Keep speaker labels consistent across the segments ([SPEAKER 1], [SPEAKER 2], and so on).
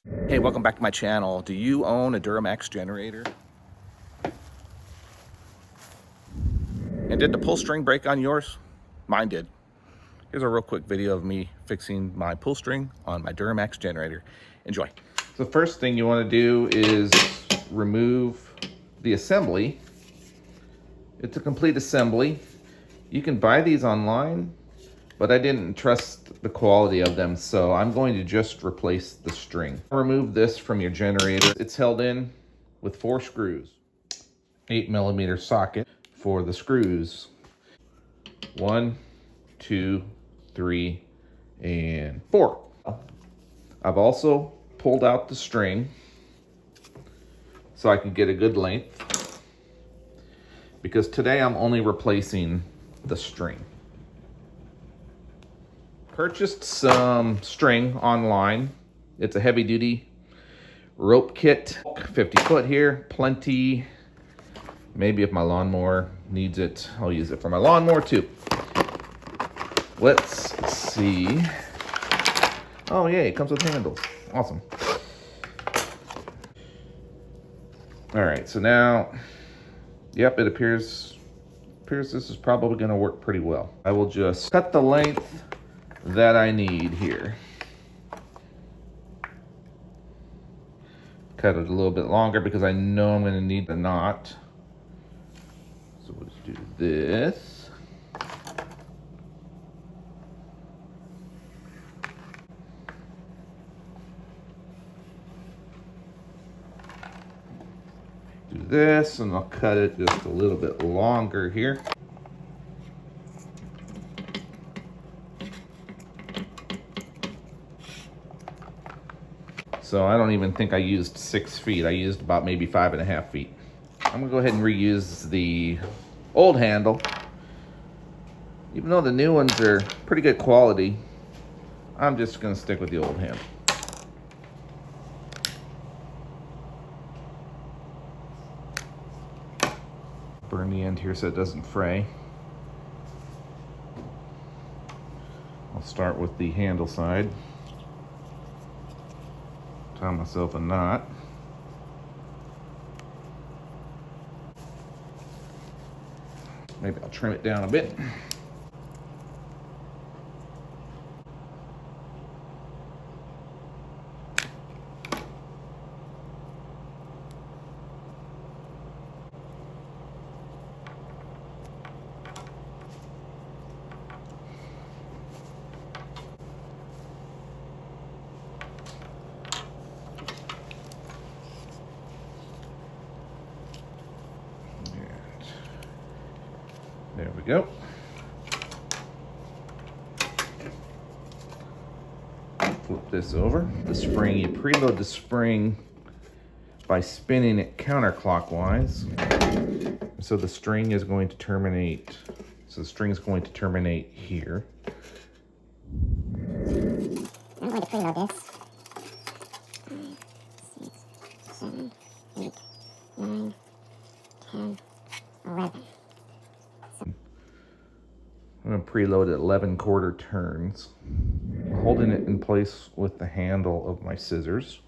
[SPEAKER 1] Hey, welcome back to my channel. Do you own a DuroMax generator? And did the pull string break on yours? Mine did. Here's a real quick video of me fixing my pull string on my DuroMax generator. Enjoy. So the first thing you want to do is remove the assembly. It's a complete assembly. You can buy these online, but I didn't trust the quality of them, so I'm going to just replace the string. Remove this from your generator. It's held in with 4 screws. 8mm socket for the screws. 1, 2, 3, and 4. I've also pulled out the string so I can get a good length, because today I'm only replacing the string. Purchased some string online. It's a heavy duty rope kit, 50 foot here, plenty. Maybe if my lawnmower needs it, I'll use it for my lawnmower too. Let's see. Oh yay, it comes with handles. Awesome. All right, so now, yep, it appears this is probably gonna work pretty well. I will just cut the length that I need here. Cut it a little bit longer because I know I'm gonna need the knot. So we'll just do this. Do this, and I'll cut it just a little bit longer here. So I don't even think I used 6 feet. I used about maybe 5.5 feet. I'm gonna go ahead and reuse the old handle. Even though the new ones are pretty good quality, I'm just gonna stick with the old handle. Burn the end here so it doesn't fray. I'll start with the handle side. Tie myself a knot. Maybe I'll trim it down a bit. There we go. Flip this over. The spring, you preload the spring by spinning it counterclockwise. So the string is going to terminate, here.
[SPEAKER 2] I'm going to preload this. 5, 6, 7, 8, 9, 10, 11.
[SPEAKER 1] I'm going to preload at 11 quarter turns, holding it in place with the handle of my scissors.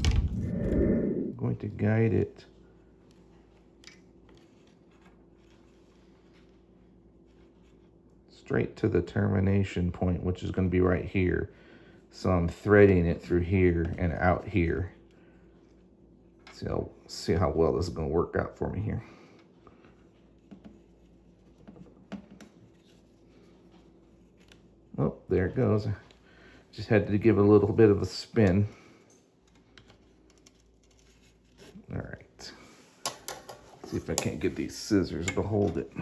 [SPEAKER 1] I'm going to guide it straight to the termination point, which is going to be right here. So I'm threading it through here and out here. See how well this is going to work out for me here. Oh, there it goes. Just had to give it a little bit of a spin. All right. See if I can't get these scissors to hold it.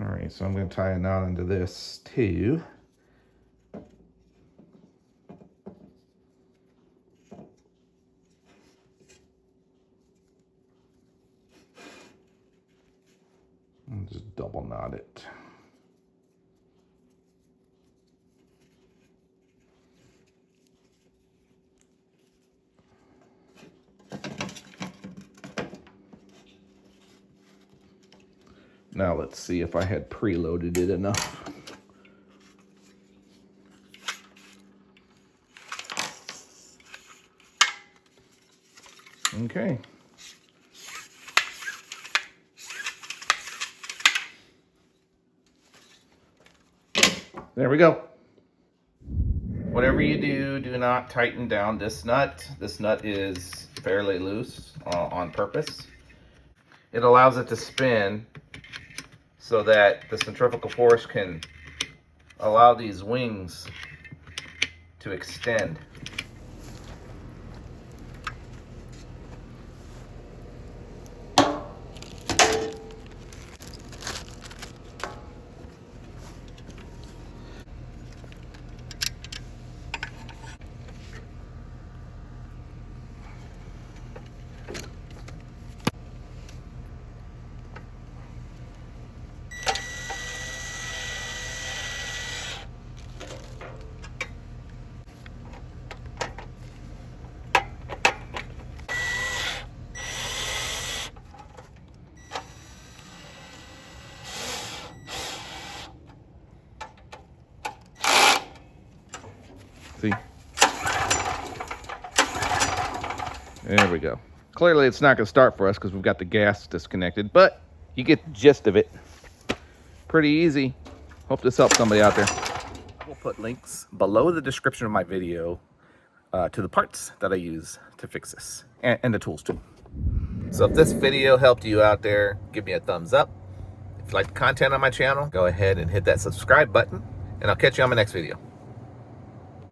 [SPEAKER 1] All right, so I'm going to tie a knot into this too. And just double knot it. Now let's see if I had preloaded it enough. Okay. There we go. Whatever you do, do not tighten down this nut. This nut is fairly loose on purpose. It allows it to spin so that the centrifugal force can allow these wings to extend. See? There we go. Clearly it's not going to start for us because we've got the gas disconnected, but you get the gist of it. Pretty easy. Hope this helps somebody out there. We'll put links below the description of my video to the parts that I use to fix this, and the tools too. So if this video helped you out there, give me a thumbs up. If you like the content on my channel, go ahead and hit that subscribe button, and I'll catch you on my next video.